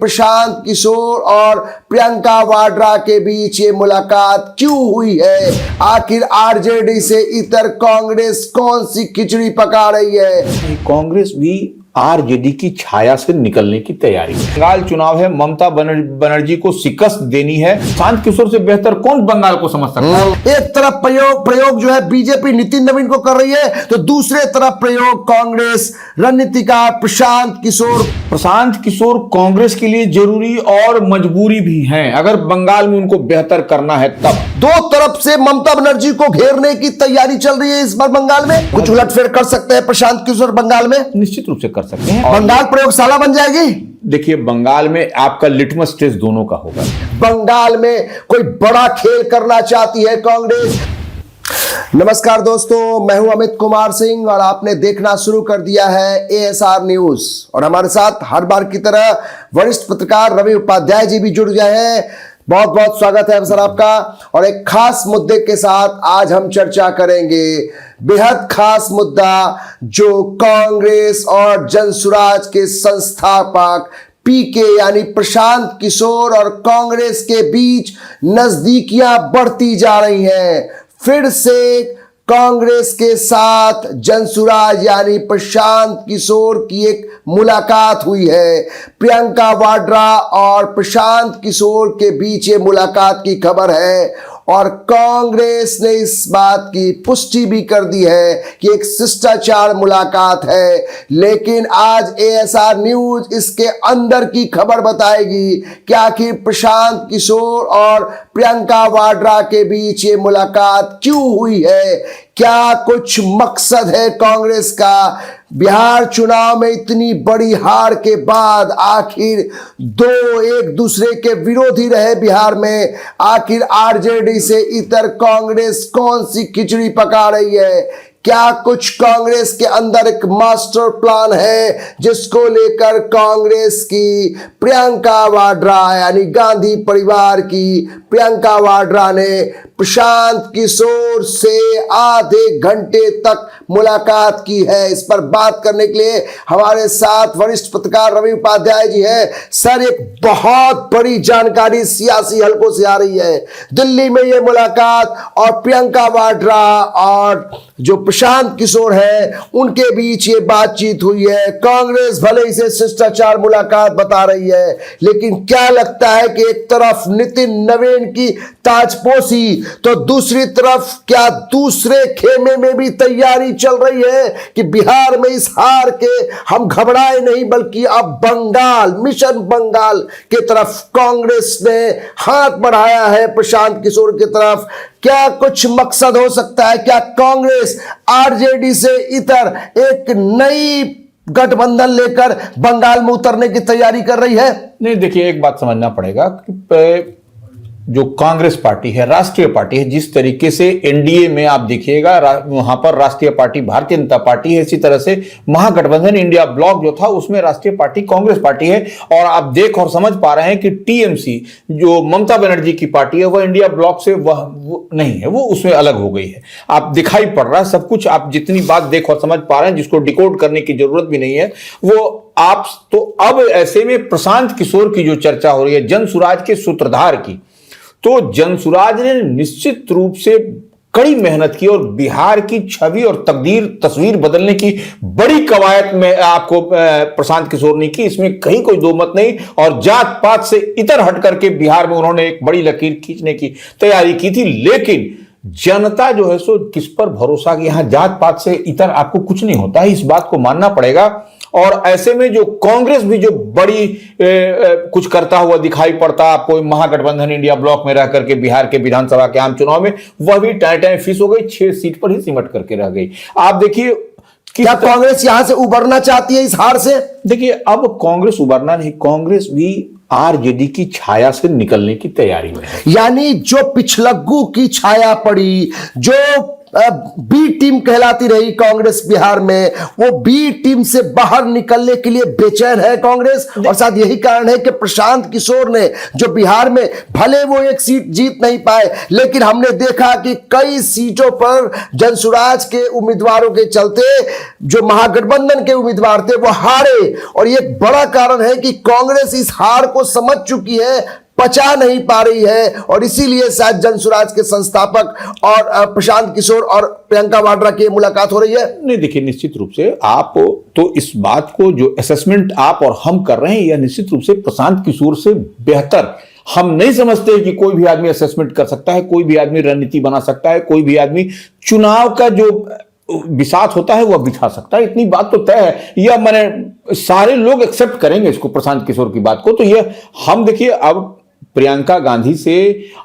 प्रशांत किशोर और प्रियंका वाड्रा के बीच ये मुलाकात क्यों हुई है? आखिर आरजेडी से इतर कांग्रेस कौन सी खिचड़ी पका रही है? कांग्रेस भी आरजेडी की छाया से निकलने की तैयारी है। बंगाल चुनाव है, ममता बनर्जी को शिकस्त देनी है। प्रशांत किशोर से बेहतर कौन बंगाल को समझ सकता है? एक तरफ प्रयोग जो है बीजेपी नितिन नवीन को कर रही है, तो दूसरे तरफ प्रयोग कांग्रेस रणनीतिकार प्रशांत किशोर कांग्रेस के लिए जरूरी और मजबूरी भी है। अगर बंगाल में उनको बेहतर करना है तब दो तरफ से ममता बनर्जी को घेरने की तैयारी चल रही है। इस बार बंगाल में कुछ उलटफेर कर सकते हैं प्रशांत किशोर बंगाल में, निश्चित रूप से कर सकते हैं। बंगाल प्रयोगशाला बन जाएगी। देखिए, बंगाल में आपका लिटमस टेस्ट दोनों का होगा। बंगाल में कोई बड़ा खेल करना चाहती है कांग्रेस। नमस्कार दोस्तों, मैं हूं अमित कुमार सिंह और आपने देखना शुरू कर दिया है एएसआर न्यूज। और हमारे साथ हर बार की तरह वरिष्ठ पत्रकार रवि उपाध्याय जी भी जुड़ गए हैं। बहुत बहुत स्वागत है सर आपका। और एक खास मुद्दे के साथ आज हम चर्चा करेंगे, बेहद खास मुद्दा जो कांग्रेस और जनसुराज के संस्थापक पीके यानी प्रशांत किशोर और कांग्रेस के बीच नजदीकियां बढ़ती जा रही हैं। फिर से कांग्रेस के साथ जनसुराज यानी प्रशांत किशोर की एक मुलाकात हुई है। प्रियंका वाड्रा और प्रशांत किशोर के बीच ये मुलाकात की खबर है और कांग्रेस ने इस बात की पुष्टि भी कर दी है कि एक शिष्टाचार मुलाकात है। लेकिन आज एएसआर न्यूज इसके अंदर की खबर बताएगी कि आखिर प्रशांत किशोर और प्रियंका वाड्रा के बीच ये मुलाकात क्यों हुई है, क्या कुछ मकसद है कांग्रेस का। बिहार चुनाव में इतनी बड़ी हार के बाद आखिर दो एक दूसरे के विरोधी रहे बिहार में, आखिर आरजेडी से इतर कांग्रेस कौन सी खिचड़ी पका रही है? क्या कुछ कांग्रेस के अंदर एक मास्टर प्लान है जिसको लेकर कांग्रेस की प्रियंका वाड्रा यानी गांधी परिवार की प्रियंका वाड्रा ने प्रशांत किशोर से आधे घंटे तक मुलाकात की है? इस पर बात करने के लिए हमारे साथ वरिष्ठ पत्रकार रवि उपाध्याय जी हैं। सर, एक बहुत बड़ी जानकारी सियासी हलकों से आ रही है। दिल्ली में ये मुलाकात और प्रियंका वाड्रा और जो प्रशांत किशोर है उनके बीच ये बातचीत हुई है। कांग्रेस भले इसे शिष्टाचार मुलाकात बता रही है, लेकिन क्या लगता है कि एक तरफ नितिन नवीन की ताजपोशी तो दूसरी तरफ क्या दूसरे खेमे में भी तैयारी चल रही है कि बिहार में इस हार के हम घबराए नहीं, बल्कि अब बंगाल मिशन बंगाल की तरफ कांग्रेस ने हाथ बढ़ाया है प्रशांत किशोर की तरफ। क्या कुछ मकसद हो सकता है? क्या कांग्रेस आरजेडी से इतर एक नई गठबंधन लेकर बंगाल में उतरने की तैयारी कर रही है? नहीं, देखिए, एक बात समझना पड़ेगा कि जो कांग्रेस पार्टी है राष्ट्रीय पार्टी है। जिस तरीके से एनडीए में आप देखिएगा वहां पर राष्ट्रीय पार्टी भारतीय जनता पार्टी है, इसी तरह से महागठबंधन इंडिया ब्लॉक जो था उसमें राष्ट्रीय पार्टी कांग्रेस पार्टी है। और आप देख और समझ पा रहे हैं कि टीएमसी जो ममता बनर्जी की पार्टी है वह इंडिया ब्लॉक से वह नहीं है, वो उसमें अलग हो गई है। आप दिखाई पड़ रहा है सब कुछ, आप जितनी बात देख और समझ पा रहे हैं जिसको डिकोड करने की जरूरत भी नहीं है वो आप। तो अब ऐसे में प्रशांत किशोर की जो चर्चा हो रही है जनसुराज के सूत्रधार की, तो जनसुराज ने निश्चित रूप से कड़ी मेहनत की और बिहार की छवि और तस्वीर बदलने की बड़ी कवायद में आपको प्रशांत किशोर ने की, इसमें कहीं कोई दो मत नहीं। और जात पात से इतर हट करके बिहार में उन्होंने एक बड़ी लकीर खींचने की तैयारी की थी। लेकिन जनता जो है सो किस पर भरोसा कि यहां जात पात से इतर आपको कुछ नहीं होता है, इस बात को मानना पड़ेगा। और ऐसे में जो कांग्रेस भी जो बड़ी कुछ करता हुआ दिखाई पड़ता आपको महागठबंधन इंडिया ब्लॉक में रह करके बिहार के विधानसभा के आम चुनाव में, वह भी टाइम फीस हो गई, 6 सीट पर ही सिमट करके रह गई। आप देखिए क्या कांग्रेस यहां से उबरना चाहती है इस हार से? देखिए, अब कांग्रेस उबरना नहीं, कांग्रेस भी आरजेडी की छाया से निकलने की तैयारी में है। यानी जो पिछलग्गू की छाया पड़ी, जो बी टीम कहलाती रही कांग्रेस बिहार में, वो बी टीम से बाहर निकलने के लिए बेचैन है कांग्रेस। और शायद यही कारण है कि प्रशांत किशोर ने जो बिहार में भले वो एक सीट जीत नहीं पाए, लेकिन हमने देखा कि कई सीटों पर जनसुराज के उम्मीदवारों के चलते जो महागठबंधन के उम्मीदवार थे वो हारे। और ये एक बड़ा कारण है कि कांग्रेस इस हार को समझ चुकी है, पचा नहीं पा रही है, और इसीलिए शायद जनसुराज के संस्थापक और प्रशांत किशोर और प्रियंका वाड्रा की मुलाकात हो रही है। नहीं, देखिए, निश्चित रूप से आप तो इस बात को जो असेसमेंट आप और हम कर रहे हैं, यह निश्चित रूप से प्रशांत किशोर से बेहतर हम नहीं समझते कि कोई भी आदमी असेसमेंट कर सकता है, कोई भी आदमी रणनीति बना सकता है, कोई भी आदमी चुनाव का जो बिसात होता है वह बिछा सकता है। इतनी बात तो तय है, यह मैंने सारे लोग एक्सेप्ट करेंगे इसको, प्रशांत किशोर की बात को। तो यह हम देखिए, अब प्रियंका गांधी से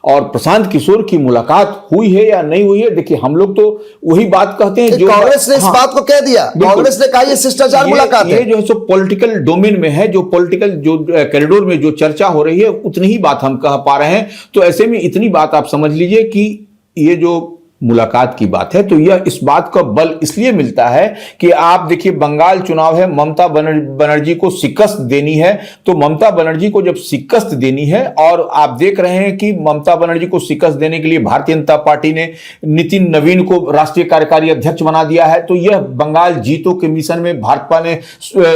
और प्रशांत किशोर की मुलाकात हुई है या नहीं हुई है, देखिए हम लोग तो वही बात कहते हैं जो कांग्रेस ने इस बात को कह दिया। कांग्रेस ने कहा ये शिष्टाचार मुलाकात है। ये जो है सो पॉलिटिकल डोमेन में है, जो पॉलिटिकल जो कॉरिडोर में जो चर्चा हो रही है उतनी ही बात हम कह पा रहे हैं। तो ऐसे में इतनी बात आप समझ लीजिए कि ये जो मुलाकात की बात है, तो यह इस बात का बल इसलिए मिलता है कि आप देखिए, बंगाल चुनाव है, ममता बनर्जी को शिकस्त देनी है। तो ममता बनर्जी को जब शिकस्त देनी है, और आप देख रहे हैं कि ममता बनर्जी को शिकस्त देने के लिए भारतीय जनता पार्टी ने नितिन नवीन को राष्ट्रीय कार्यकारी अध्यक्ष बना दिया है, तो यह बंगाल जीतो के मिशन में भाजपा ने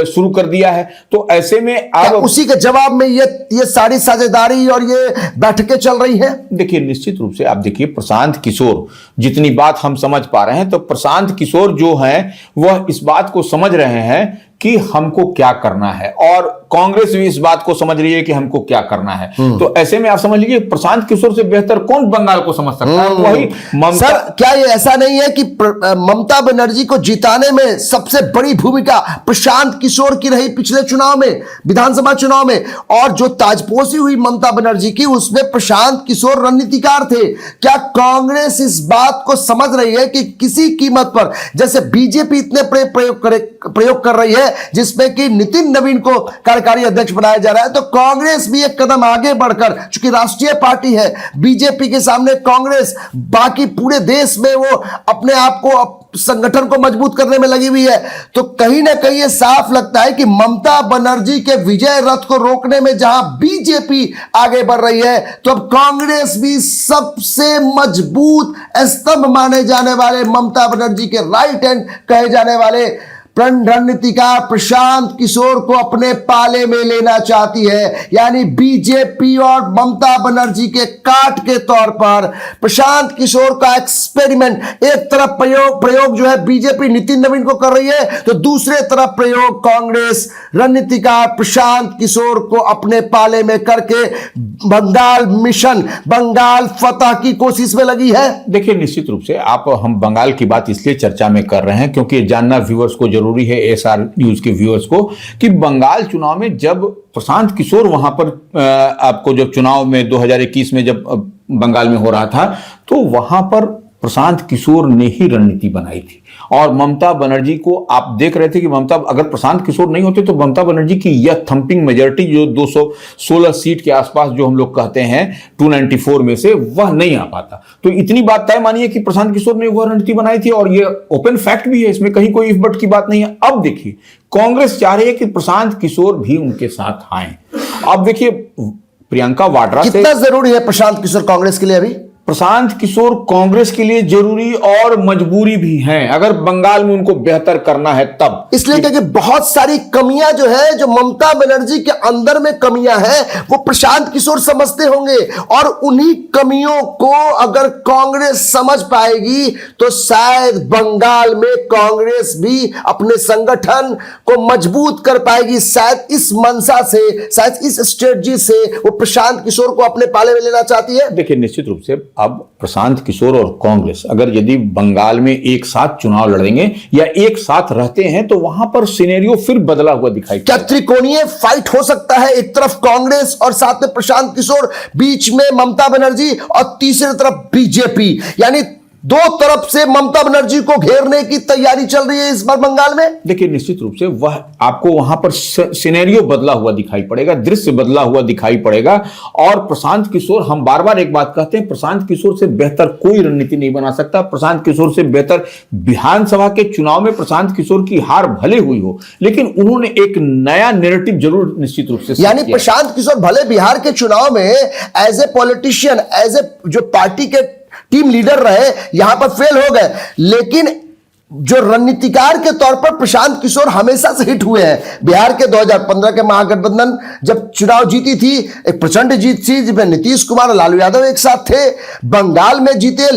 शुरू कर दिया है। तो ऐसे में अब उसी के जवाब में ये सारी साझेदारी और ये बैठकें चल रही है। देखिए, निश्चित रूप से आप देखिए, प्रशांत किशोर, जितनी बात हम समझ पा रहे हैं, तो प्रशांत किशोर जो हैं वह इस बात को समझ रहे हैं कि हमको क्या करना है, और कांग्रेस भी इस बात को समझ रही है कि हमको क्या करना है। तो ऐसे में आप समझ लीजिए, प्रशांत किशोर से बेहतर कौन बंगाल को समझ सकता है? वही ममता। सर, क्या ये ऐसा नहीं है कि ममता बनर्जी को जिताने में सबसे बड़ी भूमिका प्रशांत किशोर की रही पिछले चुनाव में, विधानसभा चुनाव में, और जो ताजपोशी हुई ममता बनर्जी की उसमें प्रशांत किशोर रणनीतिकार थे? क्या कांग्रेस इस बात को समझ रही है कि किसी कीमत पर, जैसे बीजेपी इतने प्रयोग कर रही है जिसमें कि नितिन नवीन को कार्यकारी अध्यक्ष बनाया जा रहा है, तो कांग्रेस भी एक कदम आगे बढ़कर, चूंकि राष्ट्रीय पार्टी है, बीजेपी के सामने कांग्रेस बाकी पूरे देश में वो अपने आप को, संगठन को मजबूत करने में लगी हुई है। तो कहीं ना कहीं ये साफ लगता है कि ममता बनर्जी के विजय रथ को रोकने में जहां बीजेपी आगे बढ़ रही है, तो अब कांग्रेस भी सबसे मजबूत स्तंभ माने जाने वाले, ममता बनर्जी के राइट हैंड कहे जाने वाले रणनीतिकार प्रशांत किशोर को अपने पाले में लेना चाहती है। यानी बीजेपी और ममता बनर्जी के काट के तौर पर प्रशांत किशोर का एक्सपेरिमेंट, एक तरफ प्रयोग जो है बीजेपी नितिन नवीन को कर रही है, तो दूसरे तरफ प्रयोग कांग्रेस रणनीतिकार प्रशांत किशोर को अपने पाले में करके बंगाल मिशन, बंगाल फतह की कोशिश में लगी है। देखिए, निश्चित रूप से हम बंगाल की बात इसलिए चर्चा में कर रहे हैं क्योंकि जानना व्यूअर्स को जरूरी है, एएसआर न्यूज के व्यूअर्स को, कि बंगाल चुनाव में जब प्रशांत किशोर वहां पर आपको जब चुनाव में 2021 में जब बंगाल में हो रहा था, तो वहां पर प्रशांत किशोर ने ही रणनीति बनाई थी। और ममता बनर्जी को आप देख रहे थे कि अगर प्रशांत किशोर नहीं होते तो ममता बनर्जी की यह थंपिंग मेजॉरिटी जो 216 सीट के आसपास जो हम लोग कहते हैं 294 में से, वह नहीं आ पाता। तो इतनी बात तय मानिए कि प्रशांत किशोर ने वह रणनीति बनाई थी, और यह ओपन फैक्ट भी है, इसमें कहीं कोई इफ बट की बात नहीं है। अब देखिए, कांग्रेस चाह रही है कि प्रशांत किशोर भी उनके साथ आए। अब देखिए, प्रियंका वाड्रा से कितना जरूरी है प्रशांत किशोर कांग्रेस के लिए? अभी प्रशांत किशोर कांग्रेस के लिए जरूरी और मजबूरी भी है, अगर बंगाल में उनको बेहतर करना है तब। इसलिए क्योंकि बहुत सारी कमियां जो है, जो ममता बनर्जी के अंदर में कमियां हैं, वो प्रशांत किशोर समझते होंगे, और उन्हीं कमियों को अगर कांग्रेस समझ पाएगी तो शायद बंगाल में कांग्रेस भी अपने संगठन को मजबूत कर पाएगी। शायद इस मंशा से, शायद इस स्ट्रेटजी से वो प्रशांत किशोर को अपने पाले में लेना चाहती है। देखिए, निश्चित रूप से अब प्रशांत किशोर और कांग्रेस अगर यदि बंगाल में एक साथ चुनाव लड़ेंगे या एक साथ रहते हैं, तो वहां पर सिनेरियो फिर बदला हुआ दिखाई क्या त्रिकोणीय फाइट हो सकता है? एक तरफ कांग्रेस और साथ में प्रशांत किशोर, बीच में ममता बनर्जी, और तीसरी तरफ बीजेपी। यानी दो तरफ से ममता बनर्जी को घेरने की तैयारी चल रही है इस बार बंगाल में। देखिए, निश्चित रूप से वह आपको वहां पर सिनेरियो बदला हुआ दिखाई पड़ेगा, दृश्य बदला हुआ दिखाई पड़ेगा। और प्रशांत किशोर, हम बार बार एक बात कहते हैं, प्रशांत किशोर से बेहतर कोई रणनीति नहीं बना सकता। प्रशांत किशोर से बेहतर विधानसभा के चुनाव में प्रशांत किशोर की हार भले हुई हो, लेकिन उन्होंने एक नया नैरेटिव जरूर निश्चित रूप से, यानी प्रशांत किशोर भले बिहार के चुनाव में as a politician, as a जो पार्टी के टीम लीडर रहे, यहां पर फेल हो गए, लेकिन जो रणनीतिकार के तौर पर प्रशांत किशोर हमेशा से हिट हुए हैं। बिहार के 2015 के महागठबंधन जब चुनाव जीती थी, एक प्रचंड जीत थी जिसमें नीतीश कुमार और लालू यादव एक साथ थे। बंगाल में जीते,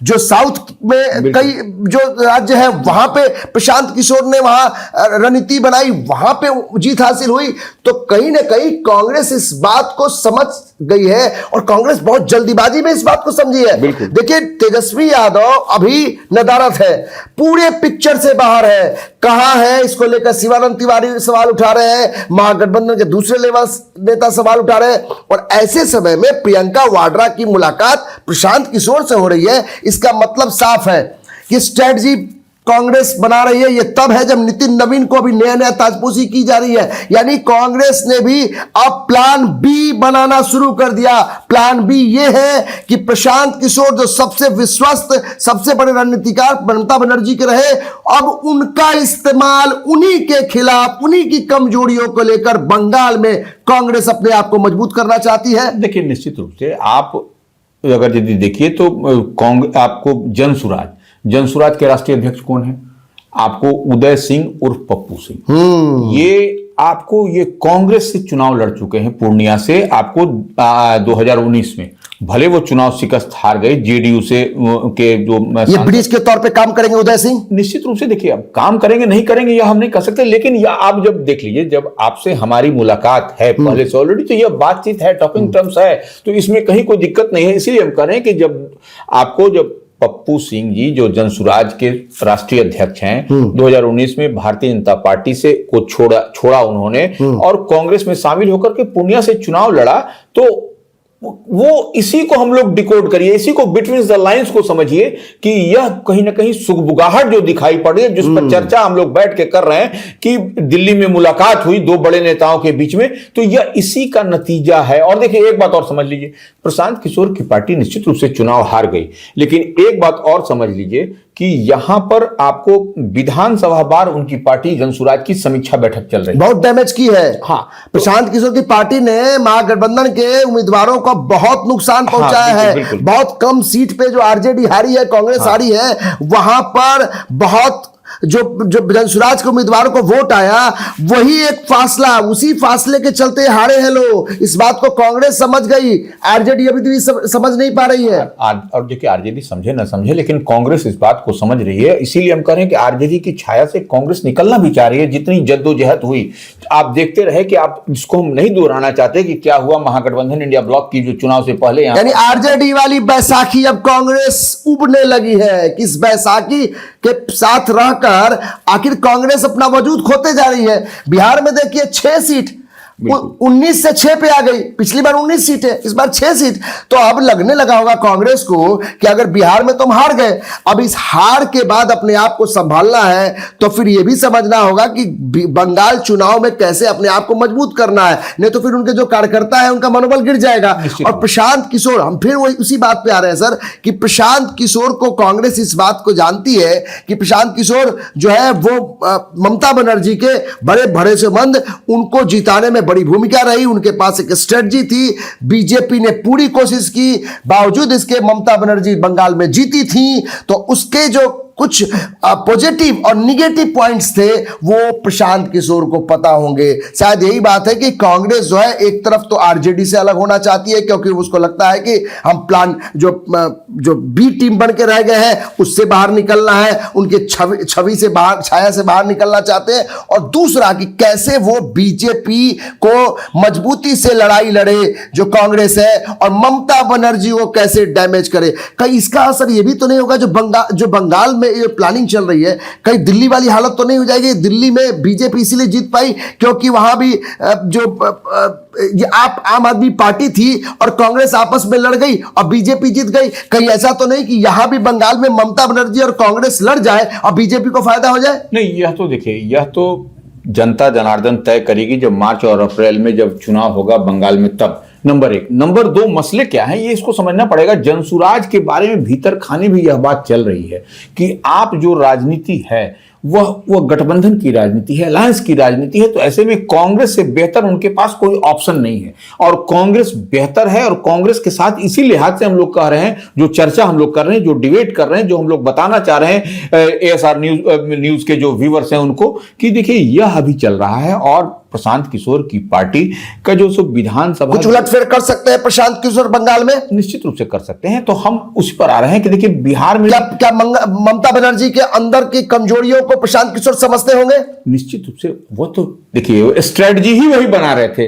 जो साउथ में कई जो राज्य है वहां पे प्रशांत किशोर ने वहां रणनीति बनाई, वहां पे जीत हासिल हुई। तो कहीं ना कहीं कांग्रेस इस बात को समझ गई है और कांग्रेस बहुत जल्दीबाजी में इस बात को समझी है। देखिए, तेजस्वी यादव अभी नदारद है, पूरे पिक्चर से बाहर है। कहां है, इसको लेकर शिवानंद तिवारी सवाल उठा रहे हैं, महागठबंधन के दूसरे लेवल नेता सवाल उठा रहे हैं। और ऐसे समय में प्रियंका वाड्रा की मुलाकात प्रशांत किशोर से हो रही है। इसका मतलब साफ है कि स्ट्रेटजी कांग्रेस बना रही है। यह तब है जब नितिन नवीन को अभी नया नया ताजपोशी की जा रही है। यानी कांग्रेस ने भी अब प्लान बी बनाना शुरू कर दिया। प्लान बी यह है कि प्रशांत किशोर जो सबसे विश्वस्त, सबसे बड़े रणनीतिकार ममता बनर्जी के रहे, अब उनका इस्तेमाल उन्हीं के खिलाफ, उन्हीं की कमजोरियों को लेकर बंगाल में कांग्रेस अपने आप को मजबूत करना चाहती है। देखिए, निश्चित रूप से आप अगर यदि देखिए तो आपको जनसुराज के राष्ट्रीय अध्यक्ष कौन है? आपको उदय सिंह उर्फ पप्पू सिंह। ये कांग्रेस से चुनाव लड़ चुके हैं पूर्णिया से। आपको 2019 में भले वो चुनाव शिकस्त हार गए जेडीयू से के जो ये ब्रिज के तौर पे काम करेंगे उदय सिंह। निश्चित रूप से देखिए, अब काम करेंगे नहीं करेंगे यह हम नहीं कह सकते, लेकिन यह आप जब देख लीजिए, जब आपसे हमारी मुलाकात है पहले से ऑलरेडी, तो यह बातचीत है, टॉकिंग टर्म्स है, तो इसमें कहीं कोई दिक्कत नहीं है। इसीलिए हम कह रहे हैं कि जब पप्पू सिंह जी जो जनसुराज के राष्ट्रीय अध्यक्ष हैं, 2019 में भारतीय जनता पार्टी से को छोड़ा उन्होंने और कांग्रेस में शामिल होकर के पूर्णिया से चुनाव लड़ा, तो वो इसी को हम लोग डिकोड करिए, इसी को बिटवीन द लाइंस को समझिए कि यह कहीं ना कहीं सुगबुगाहट जो दिखाई पड़ी है, जिस पर चर्चा हम लोग बैठ के कर रहे हैं कि दिल्ली में मुलाकात हुई दो बड़े नेताओं के बीच में, तो यह इसी का नतीजा है। और देखिए, एक बात और समझ लीजिए, प्रशांत किशोर की पार्टी निश्चित रूप से चुनाव हार गई, लेकिन एक बात और समझ लीजिए कि यहां पर आपको विधानसभा बार उनकी पार्टी जनसुराज की समीक्षा बैठक चल रही है, बहुत डैमेज की है। हाँ, प्रशांत किशोर की पार्टी ने महागठबंधन के उम्मीदवारों को बहुत नुकसान पहुंचाया है। बहुत कम सीट पे जो आरजेडी हारी है, कांग्रेस हारी है, वहां पर बहुत जो जनसुराज के उम्मीदवारों को वोट आया, वही एक फासला, उसी फासले के चलते हारे हैं लोग। इस बात को कांग्रेस समझ गई, आरजेडी अभी भी समझ नहीं पा रही है। और देखिए, आरजेडी समझे ना समझे, लेकिन कांग्रेस इस बात को समझ रही है। इसीलिए हम कह रहे हैं कि आरजेडी की छाया से कांग्रेस निकलना भी चाह रही है। जितनी जद्दोजहद हुई, आप देखते रहे कि आप इसको हम नहीं दोहराना चाहते कि क्या हुआ महागठबंधन इंडिया ब्लॉक की जो चुनाव से पहले, यानी आरजेडी वाली बैसाखी अब कांग्रेस उबने लगी है। किस बैसाखी के साथ रहकर आखिर कांग्रेस अपना वजूद खोते जा रही है। बिहार में देखिए 6 सीट 19 से 6 पे आ गई। पिछली बार 19 सीट है, इस बार 6 सीट। तो अब लगने लगा होगा कांग्रेस को कि अगर बिहार में तुम हार गए, अब इस हार के बाद अपने आप को संभालना है, तो फिर यह भी समझना होगा कि बंगाल चुनाव में कैसे अपने आप को मजबूत करना है, नहीं तो फिर उनके जो कार्यकर्ता है उनका मनोबल गिर जाएगा। और प्रशांत किशोर, हम फिर वही उसी बात पे आ रहे हैं सर, कि प्रशांत किशोर को कांग्रेस इस बात को जानती है कि प्रशांत किशोर जो है वो ममता बनर्जी के बड़े भरोसेमंद, उनको जिताने में बड़ी भूमिका रही, उनके पास एक स्ट्रेटजी थी। बीजेपी ने पूरी कोशिश की, बावजूद इसके ममता बनर्जी बंगाल में जीती थी। तो उसके जो कुछ पॉजिटिव और निगेटिव पॉइंट्स थे वो प्रशांत किशोर को पता होंगे। शायद यही बात है कि कांग्रेस जो है एक तरफ तो आरजेडी से अलग होना चाहती है, क्योंकि उसको लगता है कि हम प्लान जो बी टीम बन के रह गए हैं उससे बाहर निकलना है, उनके छवि से बाहर, छाया से बाहर निकलना चाहते हैं। और दूसरा कि कैसे वो बीजेपी को मजबूती से लड़ाई लड़े जो कांग्रेस है, और ममता बनर्जी को कैसे डैमेज करे। कहीं इसका असर ये भी तो नहीं होगा जो बंगाल में ये प्लानिंग चल रही है, कहीं दिल्ली वाली हालत तो नहीं हो जाएगी। दिल्ली में बीजेपी इसीलिए जीत पाई क्योंकि वहां भी ये आम आदमी पार्टी थी और कांग्रेस आपस में लड़ गई और बीजेपी जीत गई। कहीं कहीं ऐसा तो नहीं कि यहां भी बंगाल में ममता बनर्जी और कांग्रेस लड़ जाए और बीजेपी को फायदा हो जाए? नहीं, यह तो देखिए, यह तो जनता जनार्दन तय करेगी जब मार्च और अप्रैल में जब चुनाव होगा बंगाल में, तब। नंबर एक। नंबर दो, मसले क्या है ये इसको समझना पड़ेगा। जनसुराज के बारे में भीतर खाने भी यह बात चल रही है कि आप जो राजनीति है वह गठबंधन की राजनीति है, अलायंस की राजनीति है। तो ऐसे में कांग्रेस से बेहतर उनके पास कोई ऑप्शन नहीं है, और कांग्रेस बेहतर है। और कांग्रेस के साथ इसी लिहाज से हम लोग कह रहे हैं, जो चर्चा हम लोग कर रहे हैं, जो डिबेट कर रहे हैं, जो हम लोग बताना चाह रहे हैं एएसआर न्यूज के जो व्यूअर्स हैं उनको, कि देखिए यह अभी चल रहा है। और प्रशांत किशोर की पार्टी का जो विधानसभा कुछ उलटफेर कर सकते हैं प्रशांत किशोर बंगाल में, निश्चित रूप से कर सकते हैं। तो हम उस पर आ रहे हैं कि देखिए बिहार में क्या ममता बनर्जी के अंदर की कमजोरियों को प्रशांत किशोर समझते होंगे? निश्चित रूप से। वो तो देखिए स्ट्रेटजी ही वही बना रहे थे,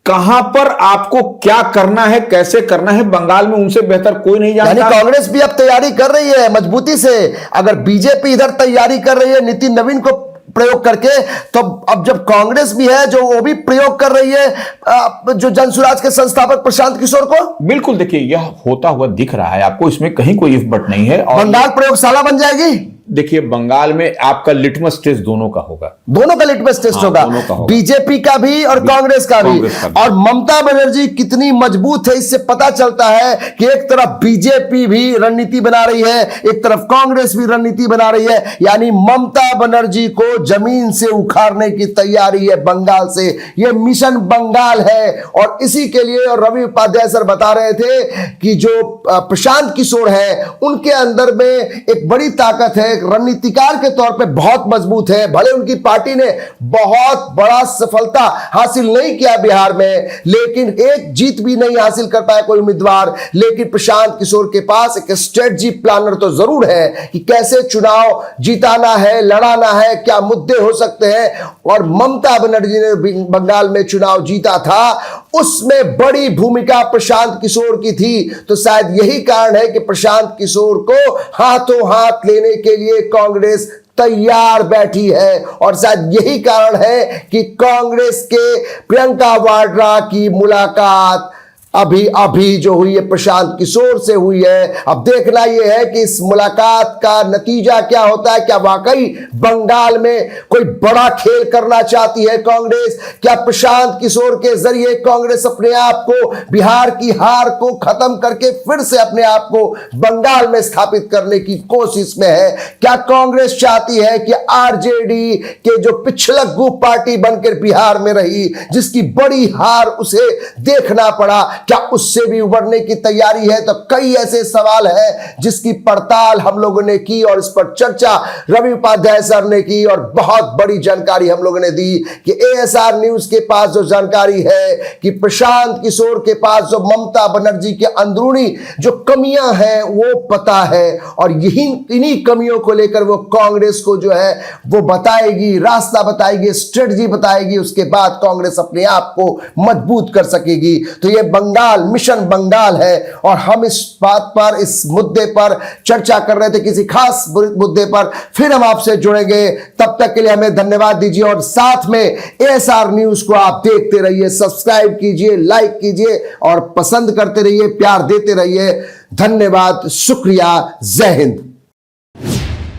कहां पर आपको क्या करना है, कैसे करना है, बंगाल में उनसे बेहतर कोई नहीं जानता। यानी कांग्रेस भी अब तैयारी कर रही है मजबूती से। अगर बीजेपी इधर तैयारी कर रही है नितिन नवीन को प्रयोग करके, तो अब जब कांग्रेस भी है जो वो भी प्रयोग कर रही है जो जनसुराज के संस्थापक प्रशांत किशोर को। बिल्कुल, देखिए यह होता हुआ दिख रहा है आपको, इसमें कहीं कोई इफ बट नहीं है। और बंगाल प्रयोगशाला बन जाएगी। देखिए बंगाल में आपका लिटमस टेस्ट दोनों का होगा, दोनों का लिटमस टेस्ट होगा, बीजेपी का भी और कांग्रेस का भी। और ममता बनर्जी कितनी मजबूत है इससे पता चलता है कि एक तरफ बीजेपी भी रणनीति बना रही है, एक तरफ कांग्रेस भी रणनीति बना रही है। यानी ममता बनर्जी को जमीन से उखाड़ने की तैयारी है बंगाल से। यह मिशन बंगाल है। और इसी के लिए और रवि उपाध्याय सर बता रहे थे कि जो प्रशांत किशोर है उनके अंदर में एक बड़ी ताकत है, रणनीतिकार के तौर पे बहुत मजबूत है। भले उनकी पार्टी ने बहुत बड़ा सफलता हासिल नहीं किया बिहार में, लेकिन एक जीत भी नहीं हासिल कर पाया कोई उम्मीदवार, लेकिन प्रशांत किशोर के पास एक स्ट्रेटजी प्लानर तो जरूर है कि कैसे चुनाव जिताना है, लड़ाना है, क्या मुद्दे हो सकते हैं। और ममता बनर्जी ने बंगाल में चुनाव जीता था, उसमें बड़ी भूमिका प्रशांत किशोर की थी। तो शायद यही कारण है कि प्रशांत किशोर को हाथों हाथ लेने के लिए कांग्रेस तैयार बैठी है। और शायद यही कारण है कि कांग्रेस के प्रियंका वाड्रा की मुलाकात अभी जो हुई है प्रशांत किशोर से हुई है। अब देखना यह है कि इस मुलाकात का नतीजा क्या होता है। क्या वाकई बंगाल में कोई बड़ा खेल करना चाहती है कांग्रेस? क्या प्रशांत किशोर के जरिए कांग्रेस अपने आप को, बिहार की हार को खत्म करके फिर से अपने आप को बंगाल में स्थापित करने की कोशिश में है? क्या कांग्रेस चाहती है कि आरजेडी के जो पिछलक गुट पार्टी बनकर बिहार में रही, जिसकी बड़ी हार उसे देखना पड़ा, क्या उससे भी उबरने की तैयारी है? तो कई ऐसे सवाल हैं जिसकी पड़ताल हम लोगों ने की और इस पर चर्चा रवि उपाध्याय सर ने की और बहुत बड़ी जानकारी हम लोगों ने दी कि एएसआर न्यूज के पास जो जानकारी है कि प्रशांत किशोर के पास जो ममता बनर्जी के अंदरूनी जो कमियां हैं वो पता है। और इन्हीं कमियों को लेकर वो कांग्रेस को जो है वो बताएगी, रास्ता बताएगी, स्ट्रेटजी बताएगी। उसके बाद कांग्रेस अपने आप को मजबूत कर सकेगी। तो ये बंगाल मिशन बंगाल है और हम इस बात पर, इस मुद्दे पर चर्चा कर रहे थे, किसी खास मुद्दे पर। फिर हम आपसे जुड़ेंगे, तब तक के लिए हमें धन्यवाद दीजिए और साथ में एएसआर न्यूज को आप देखते रहिए, सब्सक्राइब कीजिए, लाइक कीजिए और पसंद करते रहिए, प्यार देते रहिए। धन्यवाद, शुक्रिया, जय हिंद।